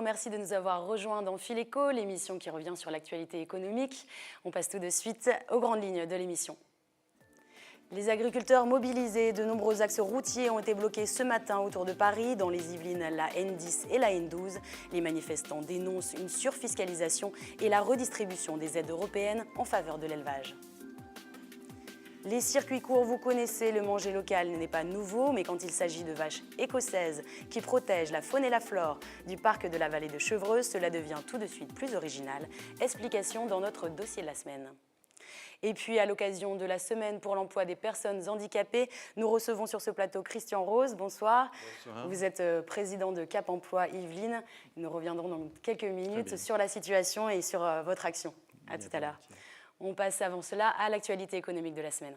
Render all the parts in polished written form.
merci de nous avoir rejoints dans Fil Éco, l'émission qui revient sur l'actualité économique. On passe tout de suite aux grandes lignes de l'émission. Les agriculteurs mobilisés, de nombreux axes routiers ont été bloqués ce matin autour de Paris, dans les Yvelines, la N10 et la N12. Les manifestants dénoncent une surfiscalisation et la redistribution des aides européennes en faveur de l'élevage. Les circuits courts, vous connaissez, le manger local n'est pas nouveau, mais quand il s'agit de vaches écossaises qui protègent la faune et la flore du parc de la vallée de Chevreuse, cela devient tout de suite plus original. Explication dans notre dossier de la semaine. Et puis, à l'occasion de la semaine pour l'emploi des personnes handicapées, nous recevons sur ce plateau Christian Rose. Bonsoir. Bonsoir. Vous êtes président de Cap Emploi Yvelines. Nous reviendrons dans quelques minutes sur la situation et sur votre action. À tout à l'heure. On passe avant cela à l'actualité économique de la semaine.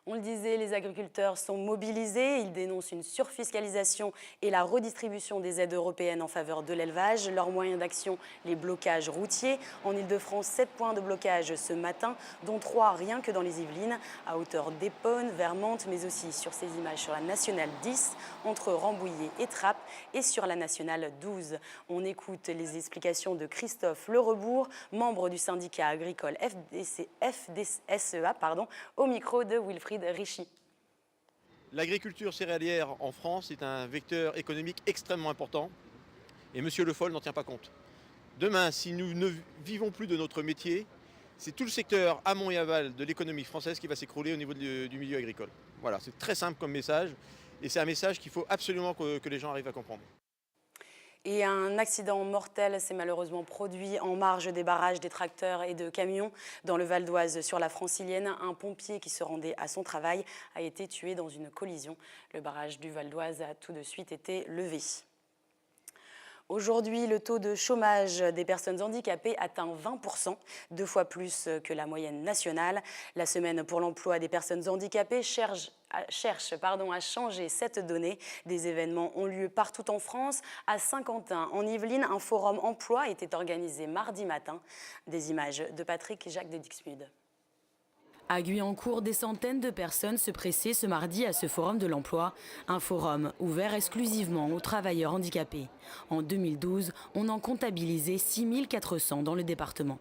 On le disait, les agriculteurs sont mobilisés, ils dénoncent une surfiscalisation et la redistribution des aides européennes en faveur de l'élevage. Leurs moyens d'action, les blocages routiers. En Ile-de-France, 7 points de blocage ce matin, dont 3 rien que dans les Yvelines, à hauteur d'Épône, vers Mantes, mais aussi sur ces images sur la Nationale 10, entre Rambouillet et Trappes, et sur la Nationale 12. On écoute les explications de Christophe Lerebourg, membre du syndicat agricole FDSEA, au micro de Wilfried Richy. L'agriculture céréalière en France est un vecteur économique extrêmement important et M. Le Foll n'en tient pas compte. Demain, si nous ne vivons plus de notre métier, c'est tout le secteur amont et aval de l'économie française qui va s'écrouler au niveau du milieu agricole. Voilà, c'est très simple comme message et c'est un message qu'il faut absolument que les gens arrivent à comprendre. Et un accident mortel s'est malheureusement produit en marge des barrages des tracteurs et de camions dans le Val d'Oise sur la Francilienne. Un pompier qui se rendait à son travail a été tué dans une collision. Le barrage du Val d'Oise a tout de suite été levé. Aujourd'hui, le taux de chômage des personnes handicapées atteint 20%, 2 fois plus que la moyenne nationale. La semaine pour l'emploi des personnes handicapées cherche à changer cette donnée. Des événements ont lieu partout en France. À Saint-Quentin, en Yvelines, un forum emploi était organisé mardi matin. Des images de Patrick Jacques de Dixmude. À Guyancourt, des centaines de personnes se pressaient ce mardi à ce forum de l'emploi, un forum ouvert exclusivement aux travailleurs handicapés. En 2012, on en comptabilisait 6 400 dans le département.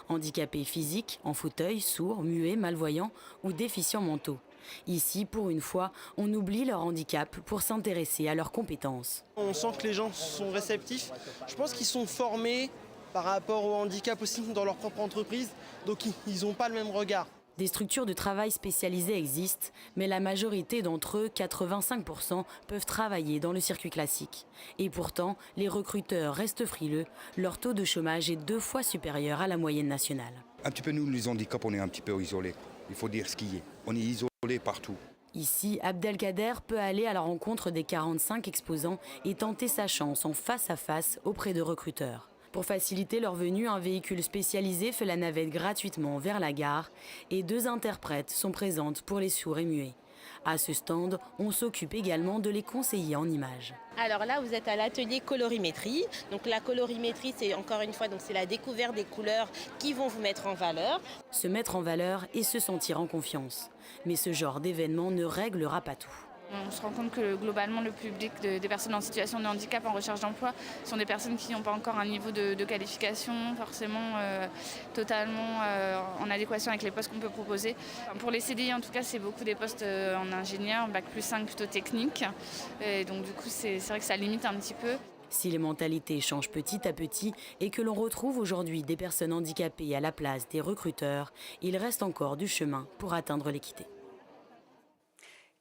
Handicapés physiques, en fauteuil, sourds, muets, malvoyants ou déficients mentaux. Ici, pour une fois, on oublie leur handicap pour s'intéresser à leurs compétences. On sent que les gens sont réceptifs. Je pense qu'ils sont formés par rapport au handicap aussi dans leur propre entreprise, donc ils n'ont pas le même regard. Des structures de travail spécialisées existent, mais la majorité d'entre eux, 85%, peuvent travailler dans le circuit classique. Et pourtant, les recruteurs restent frileux. Leur taux de chômage est 2 fois supérieur à la moyenne nationale. Un petit peu nous, les handicaps, on est un petit peu isolés. Il faut dire ce qui est. On est isolés partout. Ici, Abdelkader peut aller à la rencontre des 45 exposants et tenter sa chance en face à face auprès de recruteurs. Pour faciliter leur venue, un véhicule spécialisé fait la navette gratuitement vers la gare et 2 interprètes sont présentes pour les sourds et muets. À ce stand, on s'occupe également de les conseiller en images. Alors là, vous êtes à l'atelier colorimétrie. Donc la colorimétrie, c'est encore une fois, c'est la découverte des couleurs qui vont vous mettre en valeur. Se mettre en valeur et se sentir en confiance. Mais ce genre d'événement ne réglera pas tout. On se rend compte que globalement, le public des personnes en situation de handicap en recherche d'emploi sont des personnes qui n'ont pas encore un niveau de qualification forcément totalement en adéquation avec les postes qu'on peut proposer. Pour les CDI, en tout cas, c'est beaucoup des postes en ingénieur, bac+5 plutôt technique. Et donc du coup, c'est vrai que ça limite un petit peu. Si les mentalités changent petit à petit et que l'on retrouve aujourd'hui des personnes handicapées à la place des recruteurs, il reste encore du chemin pour atteindre l'équité.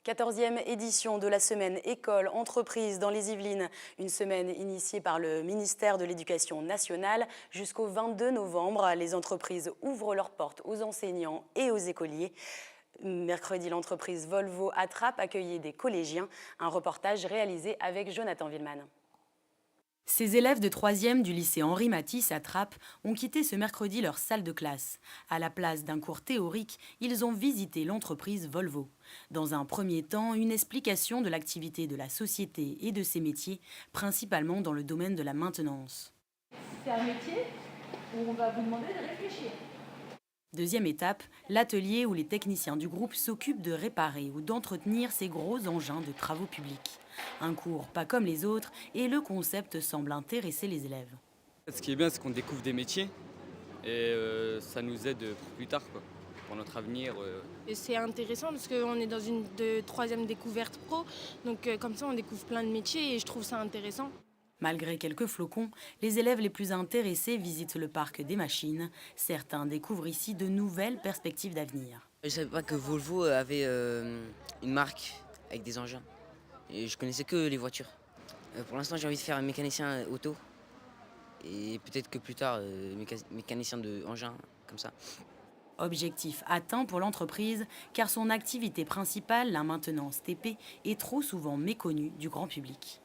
14e édition de la semaine École-Entreprise dans les Yvelines. Une semaine initiée par le ministère de l'Éducation nationale. Jusqu'au 22 novembre, les entreprises ouvrent leurs portes aux enseignants et aux écoliers. Mercredi, l'entreprise Volvo à Trappes accueillait des collégiens. Un reportage réalisé avec Jonathan Villeman. Ces élèves de 3e du lycée Henri Matisse à Trappes ont quitté ce mercredi leur salle de classe. À la place d'un cours théorique, ils ont visité l'entreprise Volvo. Dans un premier temps, une explication de l'activité de la société et de ses métiers, principalement dans le domaine de la maintenance. C'est un métier où on va vous demander de réfléchir. Deuxième étape, l'atelier où les techniciens du groupe s'occupent de réparer ou d'entretenir ces gros engins de travaux publics. Un cours pas comme les autres et le concept semble intéresser les élèves. Ce qui est bien, c'est qu'on découvre des métiers et ça nous aide pour plus tard, quoi, pour notre avenir. Et c'est intéressant parce qu'on est dans une troisième découverte pro, donc comme ça on découvre plein de métiers et je trouve ça intéressant. Malgré quelques flocons, les élèves les plus intéressés visitent le parc des machines. Certains découvrent ici de nouvelles perspectives d'avenir. Je ne savais pas que Volvo avait une marque avec des engins. Et je connaissais que les voitures. Pour l'instant, j'ai envie de faire un mécanicien auto. Et peut-être que plus tard, mécanicien d'engins, comme ça. Objectif atteint pour l'entreprise, car son activité principale, la maintenance TP, est trop souvent méconnue du grand public.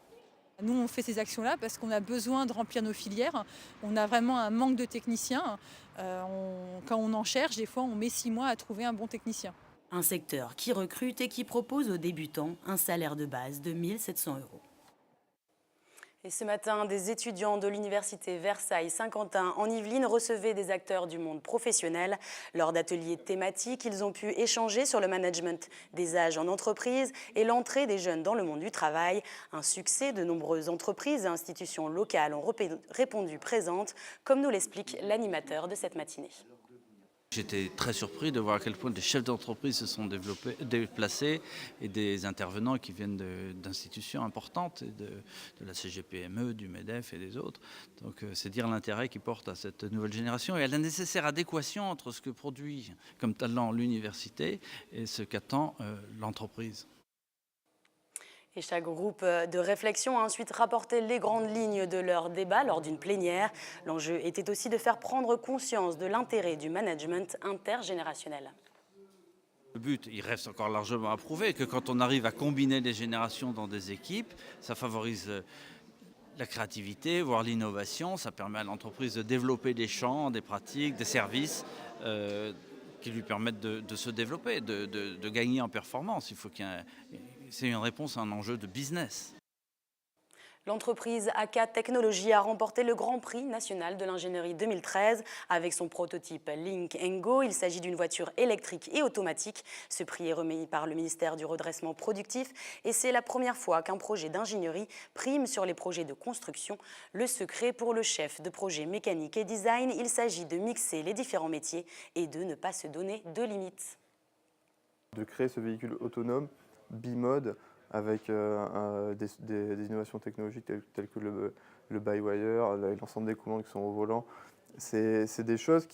Nous, on fait ces actions-là parce qu'on a besoin de remplir nos filières. On a vraiment un manque de techniciens. Quand on en cherche, des fois, on met 6 mois à trouver un bon technicien. Un secteur qui recrute et qui propose aux débutants un salaire de base de 1 700 €. Et ce matin, des étudiants de l'université Versailles-Saint-Quentin en Yvelines recevaient des acteurs du monde professionnel. Lors d'ateliers thématiques, ils ont pu échanger sur le management des âges en entreprise et l'entrée des jeunes dans le monde du travail. Un succès, de nombreuses entreprises et institutions locales ont répondu présentes, comme nous l'explique l'animateur de cette matinée. J'étais très surpris de voir à quel point des chefs d'entreprise se sont déplacés et des intervenants qui viennent d'institutions importantes, de la CGPME, du MEDEF et des autres. Donc c'est dire l'intérêt qu'ils portent à cette nouvelle génération et à la nécessaire adéquation entre ce que produit comme talent l'université et ce qu'attend l'entreprise. Et chaque groupe de réflexion a ensuite rapporté les grandes lignes de leur débat lors d'une plénière. L'enjeu était aussi de faire prendre conscience de l'intérêt du management intergénérationnel. Le but, il reste encore largement à prouver que quand on arrive à combiner les générations dans des équipes, ça favorise la créativité, voire l'innovation. Ça permet à l'entreprise de développer des champs, des pratiques, des services qui lui permettent de se développer, de gagner en performance. Il faut c'est une réponse à un enjeu de business. L'entreprise AK Technologies a remporté le Grand Prix national de l'ingénierie 2013 avec son prototype Link & Go. Il s'agit d'une voiture électrique et automatique. Ce prix est remis par le ministère du Redressement Productif et c'est la première fois qu'un projet d'ingénierie prime sur les projets de construction. Le secret pour le chef de projet mécanique et design, il s'agit de mixer les différents métiers et de ne pas se donner de limites. De créer ce véhicule autonome bimode avec des innovations technologiques telles que le by-wire, l'ensemble des coulants qui sont au volant. C'est des choses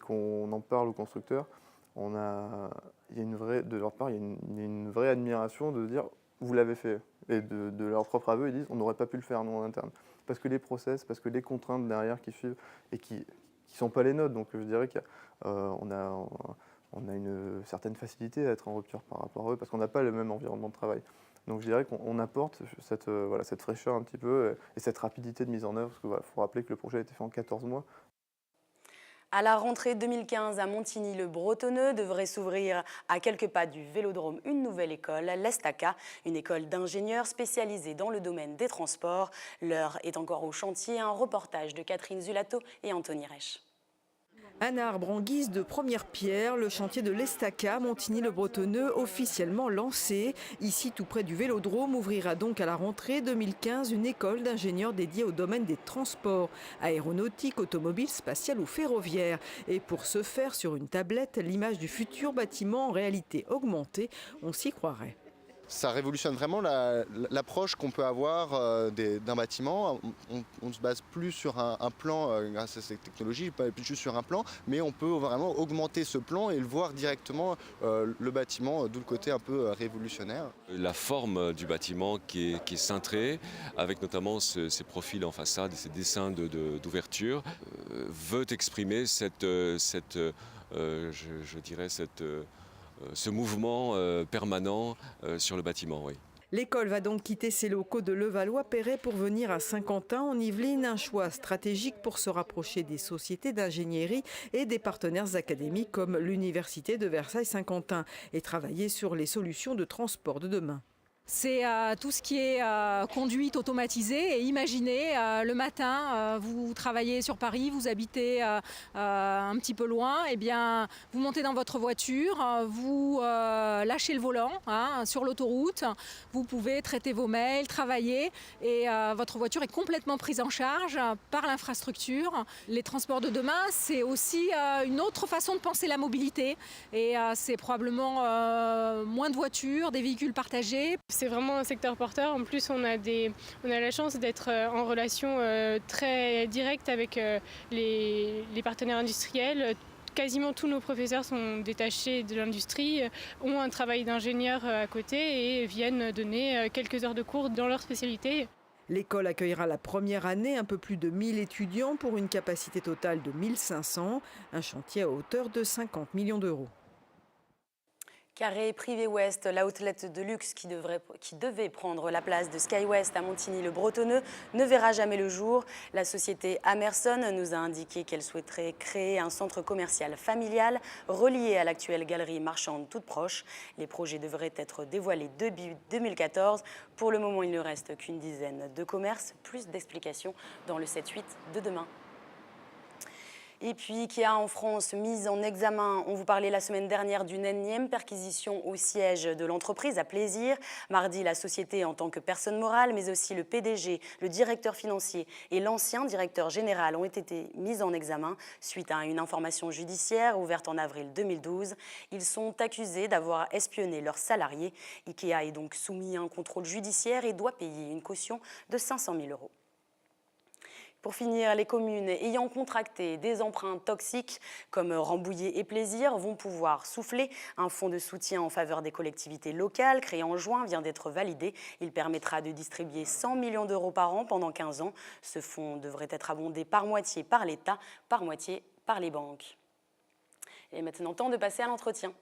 qu'on en parle aux constructeurs. Il y a de leur part, il y a une vraie admiration de dire « vous l'avez fait ». Et de leur propre aveu, ils disent « on n'aurait pas pu le faire nous en interne ». Parce que les process, parce que les contraintes derrière qui suivent et qui ne sont pas les nôtres. Donc je dirais qu'on a une certaine facilité à être en rupture par rapport à eux parce qu'on n'a pas le même environnement de travail. Donc je dirais qu'on apporte cette fraîcheur un petit peu et cette rapidité de mise en œuvre parce qu'il faut rappeler que le projet a été fait en 14 mois. À la rentrée 2015, à Montigny-le-Bretonneux, devrait s'ouvrir à quelques pas du Vélodrome une nouvelle école, l'ESTACA, une école d'ingénieurs spécialisée dans le domaine des transports. L'heure est encore au chantier, un reportage de Catherine Zulato et Anthony Reich. Un arbre en guise de première pierre, le chantier de l'Estaca, Montigny-le-Bretonneux, officiellement lancé. Ici, tout près du Vélodrome, ouvrira donc à la rentrée 2015 une école d'ingénieurs dédiée au domaine des transports, aéronautique, automobile, spatial ou ferroviaire. Et pour ce faire, sur une tablette, l'image du futur bâtiment en réalité augmentée, on s'y croirait. Ça révolutionne vraiment l'approche qu'on peut avoir d'un bâtiment. On ne se base plus sur un plan grâce à cette technologie, pas juste sur un plan, mais on peut vraiment augmenter ce plan et le voir directement le bâtiment, d'où le côté un peu révolutionnaire. La forme du bâtiment qui est cintrée, avec notamment ces profils en façade et ces dessins d'ouverture, veut exprimer ce mouvement permanent sur le bâtiment. Oui. L'école va donc quitter ses locaux de Levallois-Perret pour venir à Saint-Quentin en Yvelines, un choix stratégique pour se rapprocher des sociétés d'ingénierie et des partenaires académiques comme l'Université de Versailles-Saint-Quentin et travailler sur les solutions de transport de demain. C'est tout ce qui est conduite automatisée et imaginez le matin, vous travaillez sur Paris, vous habitez un petit peu loin, eh bien, vous montez dans votre voiture, vous lâchez le volant sur l'autoroute, vous pouvez traiter vos mails, travailler et votre voiture est complètement prise en charge par l'infrastructure. Les transports de demain, c'est aussi une autre façon de penser la mobilité et c'est probablement moins de voitures, des véhicules partagés. C'est vraiment un secteur porteur. En plus, on a la chance d'être en relation très directe avec les partenaires industriels. Quasiment tous nos professeurs sont détachés de l'industrie, ont un travail d'ingénieur à côté et viennent donner quelques heures de cours dans leur spécialité. L'école accueillera la première année un peu plus de 1000 étudiants pour une capacité totale de 1500, un chantier à hauteur de 50 millions d'euros. Carré Privé Ouest, l'outlet de luxe qui devait prendre la place de SkyWest à Montigny-le-Bretonneux, ne verra jamais le jour. La société Amerson nous a indiqué qu'elle souhaiterait créer un centre commercial familial relié à l'actuelle galerie marchande toute proche. Les projets devraient être dévoilés début 2014. Pour le moment, il ne reste qu'une dizaine de commerces. Plus d'explications dans le 7-8 de demain. Et puis, qui a en France mise en examen, on vous parlait la semaine dernière d'une énième perquisition au siège de l'entreprise à Plaisir. Mardi, la société en tant que personne morale, mais aussi le PDG, le directeur financier et l'ancien directeur général ont été mis en examen suite à une information judiciaire ouverte en avril 2012. Ils sont accusés d'avoir espionné leurs salariés. Ikea est donc soumis à un contrôle judiciaire et doit payer une caution de 500 000 €. Pour finir, les communes ayant contracté des emprunts toxiques comme Rambouillet et Plaisir vont pouvoir souffler. Un fonds de soutien en faveur des collectivités locales créé en juin vient d'être validé. Il permettra de distribuer 100 millions d'euros par an pendant 15 ans. Ce fonds devrait être abondé par moitié par l'État, par moitié par les banques. Et maintenant, temps de passer à l'entretien.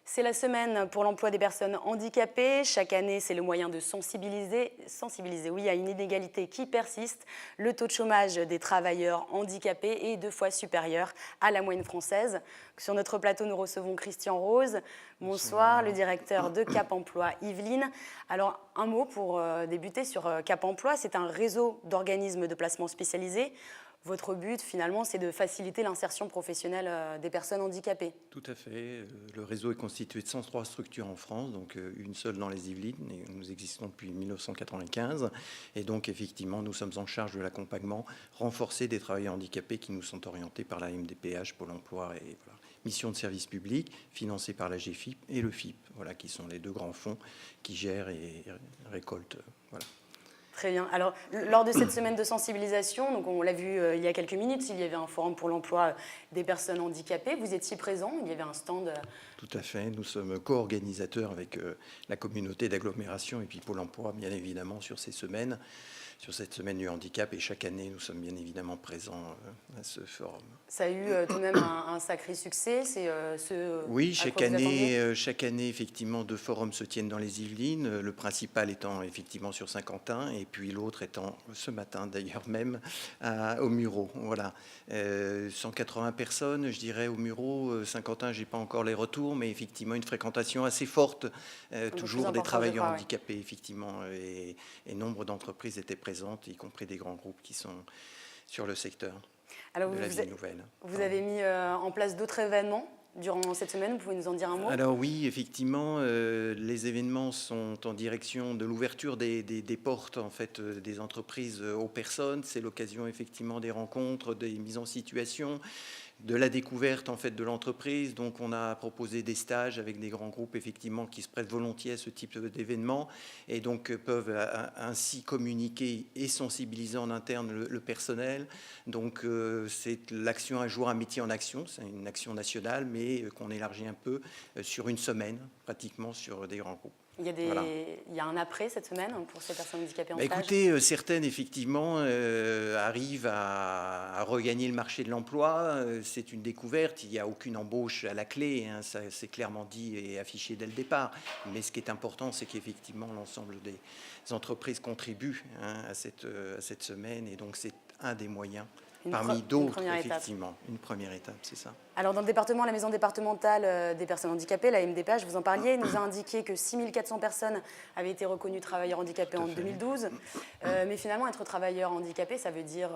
C'est la semaine pour l'emploi des personnes handicapées. Chaque année, c'est le moyen de sensibiliser à une inégalité qui persiste. Le taux de chômage des travailleurs handicapés est 2 fois supérieur à la moyenne française. Sur notre plateau, nous recevons Christian Rose. Bonsoir, le directeur de Cap Emploi Yvelines. Alors, un mot pour débuter sur Cap Emploi. C'est un réseau d'organismes de placement spécialisés. Votre but, finalement, c'est de faciliter l'insertion professionnelle des personnes handicapées. Tout à fait. Le réseau est constitué de 103 structures en France, donc une seule dans les Yvelines. Et nous existons depuis 1995. Et donc, effectivement, nous sommes en charge de l'accompagnement renforcé des travailleurs handicapés qui nous sont orientés par la MDPH, Pôle emploi et voilà, mission de service public, financée par la GFIP et le FIP, voilà, qui sont les 2 grands fonds qui gèrent et récoltent. Voilà. Très bien. Alors, lors de cette semaine de sensibilisation, donc on l'a vu il y a quelques minutes, il y avait un forum pour l'emploi des personnes handicapées. Vous étiez présent, il y avait un stand. Tout à fait. Nous sommes co-organisateurs avec la communauté d'agglomération et puis Pôle emploi, bien évidemment, sur cette semaine du handicap. Et chaque année, nous sommes bien évidemment présents à ce forum. Ça a eu tout de même un sacré succès. Oui, chaque année, effectivement, 2 forums se tiennent dans les Yvelines. Le principal étant effectivement sur Saint-Quentin et puis l'autre étant ce matin d'ailleurs même au Mureau. Voilà, 180 personnes, je dirais, au Mureau. Saint-Quentin, j'ai pas encore les retours, mais effectivement une fréquentation assez forte, toujours des travailleurs handicapés, effectivement, et nombre d'entreprises étaient présentes, y compris des grands groupes qui sont sur le secteur. Alors, de la vie nouvelle. Vous avez mis en place d'autres événements durant cette semaine, vous pouvez nous en dire un mot? Alors oui, effectivement, les événements sont en direction de l'ouverture des portes en fait, des entreprises aux personnes. C'est l'occasion effectivement des rencontres, des mises en situation, de la découverte en fait de l'entreprise. Donc on a proposé des stages avec des grands groupes effectivement qui se prêtent volontiers à ce type d'événements et donc peuvent ainsi communiquer et sensibiliser en interne le personnel. Donc c'est l'action Un jour un métier en action, c'est une action nationale mais qu'on élargit un peu sur une semaine pratiquement sur des grands groupes. Il y a un après cette semaine pour ces personnes handicapées en stage? Écoutez, certaines, effectivement, arrivent à regagner le marché de l'emploi. C'est une découverte. Il n'y a aucune embauche à la clé. Hein, ça, c'est clairement dit et affiché dès le départ. Mais ce qui est important, c'est qu'effectivement, l'ensemble des entreprises contribuent à cette semaine. Et donc, c'est un des moyens Parmi une d'autres, première étape. effectivement. Une première étape, c'est ça. Alors dans le département, la maison départementale des personnes handicapées, la MDPH, vous en parliez, nous a indiqué que 6400 personnes avaient été reconnues travailleurs handicapés en 2012. Mais finalement, être travailleur handicapé, ça veut dire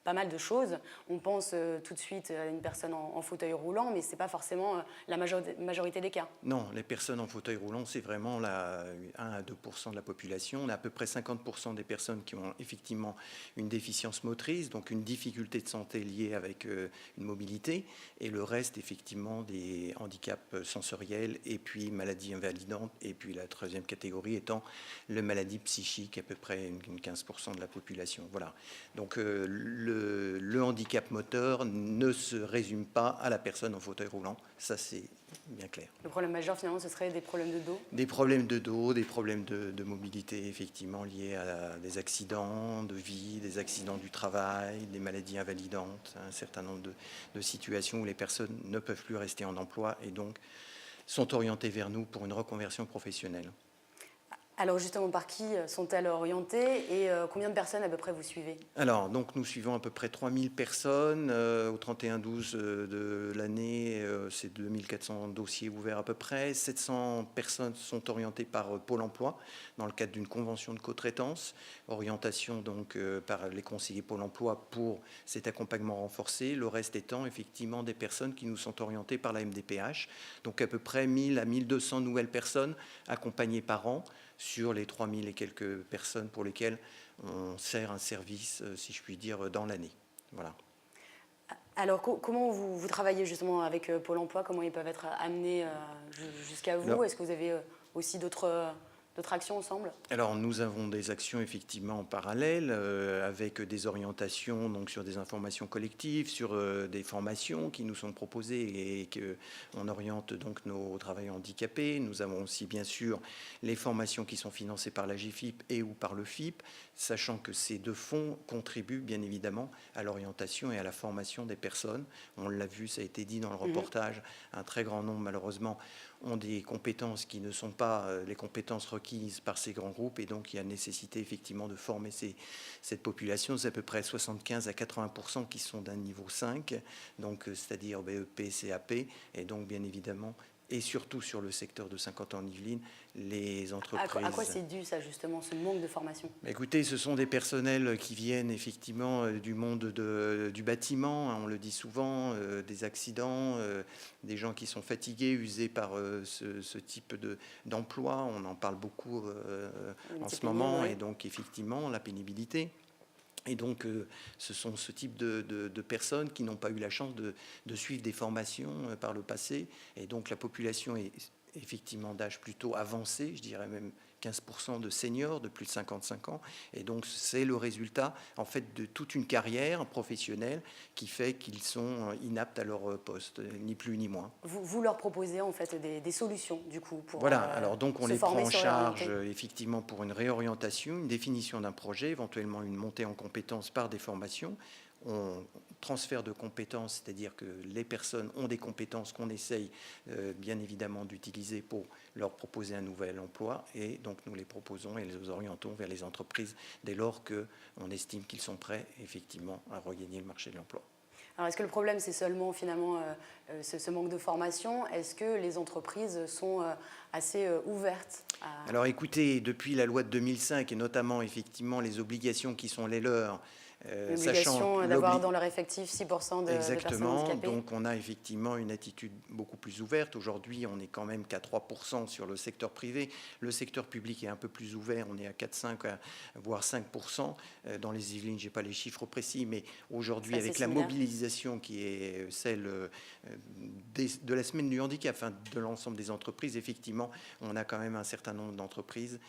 pas mal de choses. On pense tout de suite à une personne en fauteuil roulant, mais ce n'est pas forcément la majorité des cas. Non, les personnes en fauteuil roulant, c'est vraiment 1 à 2% de la population. On a à peu près 50% des personnes qui ont effectivement une déficience motrice, donc une difficulté de santé liée avec une mobilité, et le reste, effectivement, des handicaps sensoriels et puis maladies invalidantes, et puis la troisième catégorie étant les maladies psychiques, à peu près une 15% de la population. Voilà. Donc le handicap moteur ne se résume pas à la personne en fauteuil roulant, ça c'est bien clair. Le problème majeur finalement ce serait des problèmes de dos? Des problèmes de dos, des problèmes de mobilité effectivement liés à des accidents de vie, des accidents du travail, des maladies invalidantes, un certain nombre de situations où les personnes ne peuvent plus rester en emploi et donc sont orientées vers nous pour une reconversion professionnelle. Alors justement, par qui sont-elles orientées et combien de personnes à peu près vous suivez? Alors, donc nous suivons à peu près 3000 personnes. Au 31-12 de l'année, c'est 2400 dossiers ouverts à peu près. 700 personnes sont orientées par Pôle emploi dans le cadre d'une convention de co-traitance. Orientation donc par les conseillers Pôle emploi pour cet accompagnement renforcé. Le reste étant effectivement des personnes qui nous sont orientées par la MDPH. Donc à peu près 1000 à 1200 nouvelles personnes accompagnées par an sur les 3000 et quelques personnes pour lesquelles on sert un service, si je puis dire, dans l'année. Voilà. Alors, comment vous travaillez justement avec Pôle emploi? Comment ils peuvent être amenés jusqu'à vous? Est-ce que vous avez aussi d'autres actions ensemble? Alors, nous avons des actions effectivement en parallèle avec des orientations donc, sur des informations collectives, sur des formations qui nous sont proposées et qu'on oriente donc nos travailleurs handicapés. Nous avons aussi bien sûr les formations qui sont financées par la GFIP et ou par le FIP, sachant que ces deux fonds contribuent bien évidemment à l'orientation et à la formation des personnes. On l'a vu, ça a été dit dans le reportage, un très grand nombre malheureusement ont des compétences qui ne sont pas les compétences requises par ces grands groupes et donc il y a nécessité effectivement de former cette population. C'est à peu près 75 à 80% qui sont d'un niveau 5, donc c'est-à-dire BEP, CAP et donc bien évidemment et surtout sur le secteur de 50 ans en Yvelines, les entreprises... À quoi c'est dû ça justement, ce manque de formation? Écoutez, ce sont des personnels qui viennent effectivement du monde du bâtiment, hein, on le dit souvent, des accidents, des gens qui sont fatigués, usés par ce type d'emploi. On en parle beaucoup en ce moment, et donc effectivement la pénibilité. Et donc, ce sont ce type de personnes qui n'ont pas eu la chance de suivre des formations par le passé. Et donc, la population est effectivement d'âge plutôt avancé, je dirais même 15% de seniors de plus de 55 ans. Et donc, c'est le résultat, en fait, de toute une carrière professionnelle qui fait qu'ils sont inaptes à leur poste, ni plus ni moins. Vous leur proposez, en fait, des solutions, du coup, pour voilà, alors donc on les prend en charge, effectivement, pour une réorientation, une définition d'un projet, éventuellement une montée en compétences par des formations. On transfert de compétences, c'est-à-dire que les personnes ont des compétences qu'on essaye bien évidemment d'utiliser pour leur proposer un nouvel emploi et donc nous les proposons et les orientons vers les entreprises dès lors qu'on estime qu'ils sont prêts effectivement à regagner le marché de l'emploi. Alors est-ce que le problème c'est seulement finalement ce manque de formation? Est-ce que les entreprises sont assez ouvertes Alors écoutez, depuis la loi de 2005 et notamment effectivement les obligations qui sont les leurs, l'obligation d'avoir dans leur effectif 6% de personnes handicapées. Exactement, donc on a effectivement une attitude beaucoup plus ouverte. Aujourd'hui, on n'est quand même qu'à 3% sur le secteur privé. Le secteur public est un peu plus ouvert, on est à 4, 5, voire 5%. Dans les Yvelines, je n'ai pas les chiffres précis, mais aujourd'hui, avec la mobilisation qui est celle de la semaine du handicap, enfin, de l'ensemble des entreprises, effectivement, on a quand même un certain nombre d'entreprises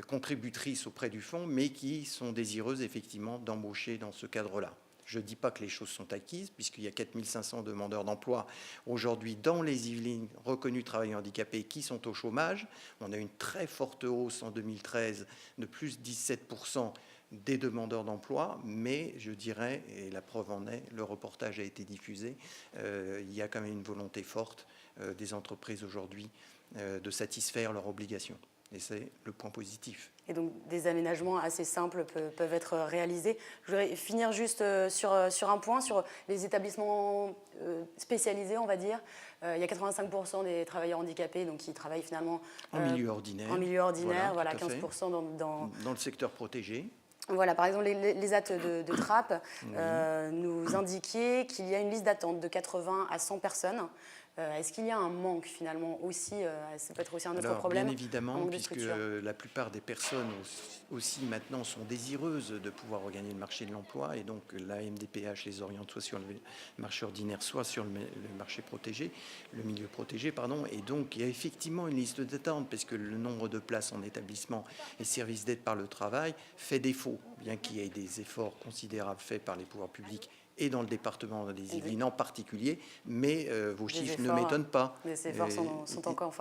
contributrices auprès du fonds, mais qui sont désireuses effectivement d'embaucher dans ce cadre-là. Je ne dis pas que les choses sont acquises, puisqu'il y a 4500 demandeurs d'emploi aujourd'hui dans les Yvelines reconnus travailleurs handicapés qui sont au chômage. On a une très forte hausse en 2013 de plus 17% des demandeurs d'emploi, mais je dirais, et la preuve en est, le reportage a été diffusé, il y a quand même une volonté forte des entreprises aujourd'hui de satisfaire leurs obligations. Et c'est le point positif. Et donc des aménagements assez simples peuvent être réalisés. Je voudrais finir juste sur un point, sur les établissements spécialisés, on va dire. Il y a 85% des travailleurs handicapés donc, qui travaillent finalement en milieu ordinaire. En milieu ordinaire, voilà 15% dans le secteur protégé. Voilà, par exemple, les actes de Trappes nous indiquaient qu'il y a une liste d'attente de 80 à 100 personnes. Est-ce qu'il y a un manque finalement aussi, ça peut être aussi un autre problème? Bien évidemment, puisque la plupart des personnes aussi maintenant sont désireuses de pouvoir regagner le marché de l'emploi et donc la MDPH les oriente soit sur le marché ordinaire, soit sur le marché protégé, le milieu protégé, pardon. Et donc il y a effectivement une liste d'attente parce que le nombre de places en établissement et services d'aide par le travail fait défaut, bien qu'il y ait des efforts considérables faits par les pouvoirs publics et dans le département des Yvelines en particulier, mais vos chiffres ne m'étonnent pas. Les efforts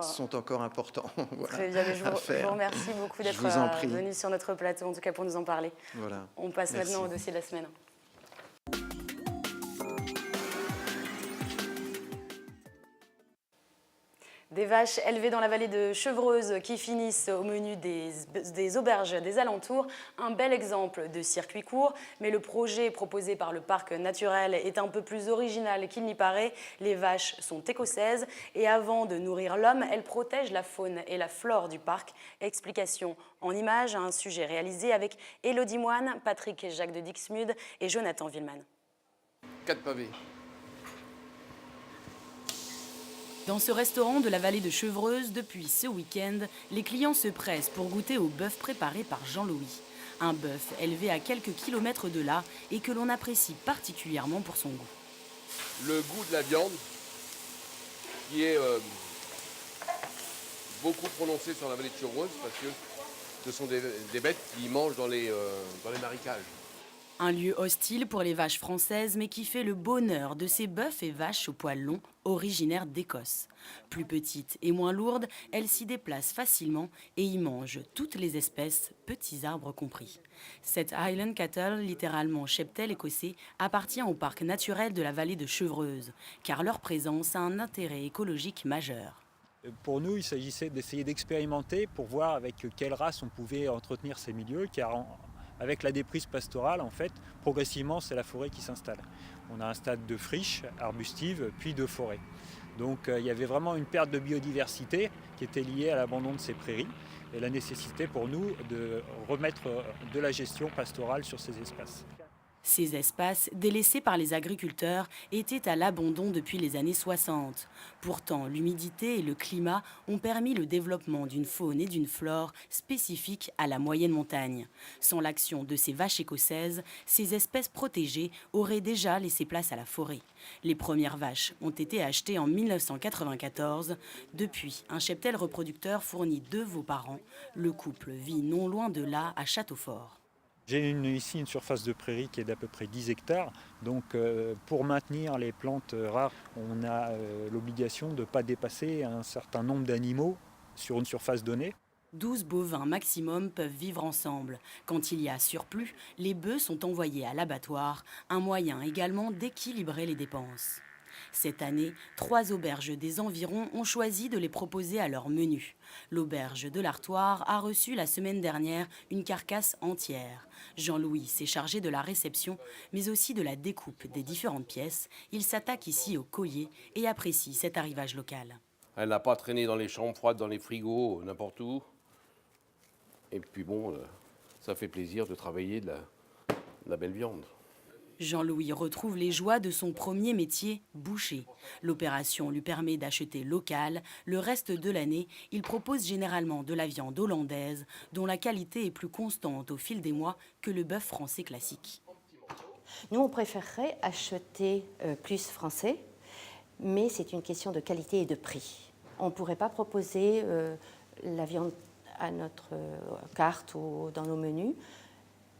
sont encore importants. Voilà, très bien, mais je vous remercie beaucoup d'être venu sur notre plateau, en tout cas pour nous en parler. Voilà. On passe maintenant au dossier de la semaine. Des vaches élevées dans la vallée de Chevreuse qui finissent au menu des auberges des alentours. Un bel exemple de circuit court, mais le projet proposé par le parc naturel est un peu plus original qu'il n'y paraît. Les vaches sont écossaises et avant de nourrir l'homme, elles protègent la faune et la flore du parc. Explication en images à un sujet réalisé avec Élodie Moine, Patrick et Jacques de Dixmude et Jonathan Villeman. 4 pavés. Dans ce restaurant de la vallée de Chevreuse, depuis ce week-end, les clients se pressent pour goûter au bœuf préparé par Jean-Louis. Un bœuf élevé à quelques kilomètres de là et que l'on apprécie particulièrement pour son goût. Le goût de la viande, qui est beaucoup prononcé sur la vallée de Chevreuse, parce que ce sont des bêtes qui mangent dans les marécages. Un lieu hostile pour les vaches françaises, mais qui fait le bonheur de ces bœufs et vaches au poil long, originaires d'Écosse. Plus petites et moins lourdes, elles s'y déplacent facilement et y mangent toutes les espèces, petits arbres compris. Cette Highland Cattle, littéralement cheptel écossais, appartient au parc naturel de la vallée de Chevreuse, car leur présence a un intérêt écologique majeur. Pour nous, il s'agissait d'essayer d'expérimenter pour voir avec quelle race on pouvait entretenir ces milieux, car avec la déprise pastorale, en fait, progressivement, c'est la forêt qui s'installe. On a un stade de friche arbustive, puis de forêt. Donc il y avait vraiment une perte de biodiversité qui était liée à l'abandon de ces prairies et la nécessité pour nous de remettre de la gestion pastorale sur ces espaces. Ces espaces, délaissés par les agriculteurs, étaient à l'abandon depuis les années 60. Pourtant, l'humidité et le climat ont permis le développement d'une faune et d'une flore spécifiques à la moyenne montagne. Sans l'action de ces vaches écossaises, ces espèces protégées auraient déjà laissé place à la forêt. Les premières vaches ont été achetées en 1994. Depuis, un cheptel reproducteur fournit 2 veaux par an. Le couple vit non loin de là, à Châteaufort. J'ai ici une surface de prairie qui est d'à peu près 10 hectares. Donc pour maintenir les plantes rares, on a l'obligation de ne pas dépasser un certain nombre d'animaux sur une surface donnée. 12 bovins maximum peuvent vivre ensemble. Quand il y a surplus, les bœufs sont envoyés à l'abattoir, un moyen également d'équilibrer les dépenses. Cette année, 3 auberges des environs ont choisi de les proposer à leur menu. L'auberge de l'Artoir a reçu la semaine dernière une carcasse entière. Jean-Louis s'est chargé de la réception, mais aussi de la découpe des différentes pièces. Il s'attaque ici au collier et apprécie cet arrivage local. Elle n'a pas traîné dans les chambres froides, dans les frigos, n'importe où. Et puis bon, ça fait plaisir de travailler de la belle viande. Jean-Louis retrouve les joies de son premier métier, boucher. L'opération lui permet d'acheter local. Le reste de l'année, il propose généralement de la viande hollandaise, dont la qualité est plus constante au fil des mois que le bœuf français classique. Nous, on préférerait acheter plus français, mais c'est une question de qualité et de prix. On ne pourrait pas proposer la viande à notre carte ou dans nos menus.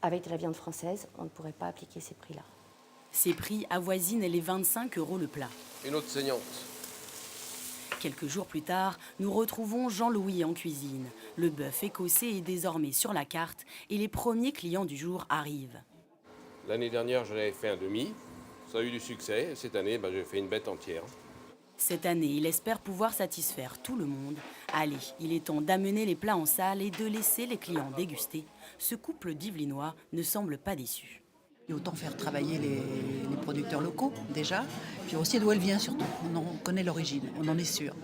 Avec de la viande française, on ne pourrait pas appliquer ces prix-là. Ces prix avoisinent les 25 € le plat. Une autre saignante. Quelques jours plus tard, nous retrouvons Jean-Louis en cuisine. Le bœuf écossais est désormais sur la carte et les premiers clients du jour arrivent. L'année dernière, j'en avais fait un demi. Ça a eu du succès. Cette année, j'ai fait une bête entière. Cette année, il espère pouvoir satisfaire tout le monde. Allez, il est temps d'amener les plats en salle et de laisser les clients déguster. Ce couple d'Yvelinois ne semble pas déçu. Et autant faire travailler les producteurs locaux déjà, puis aussi d'où elle vient surtout. On en connaît l'origine, on en est sûr.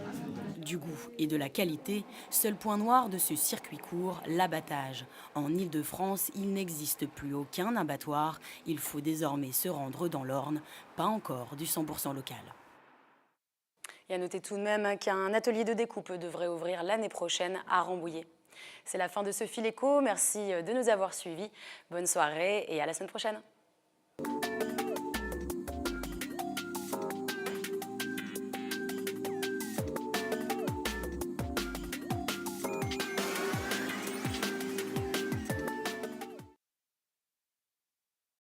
Du goût et de la qualité, seul point noir de ce circuit court, l'abattage. En Île-de-France, il n'existe plus aucun abattoir. Il faut désormais se rendre dans l'Orne, pas encore du 100% local. Et à noter tout de même qu'un atelier de découpe devrait ouvrir l'année prochaine à Rambouillet. C'est la fin de ce Fil Éco. Merci de nous avoir suivis. Bonne soirée et à la semaine prochaine.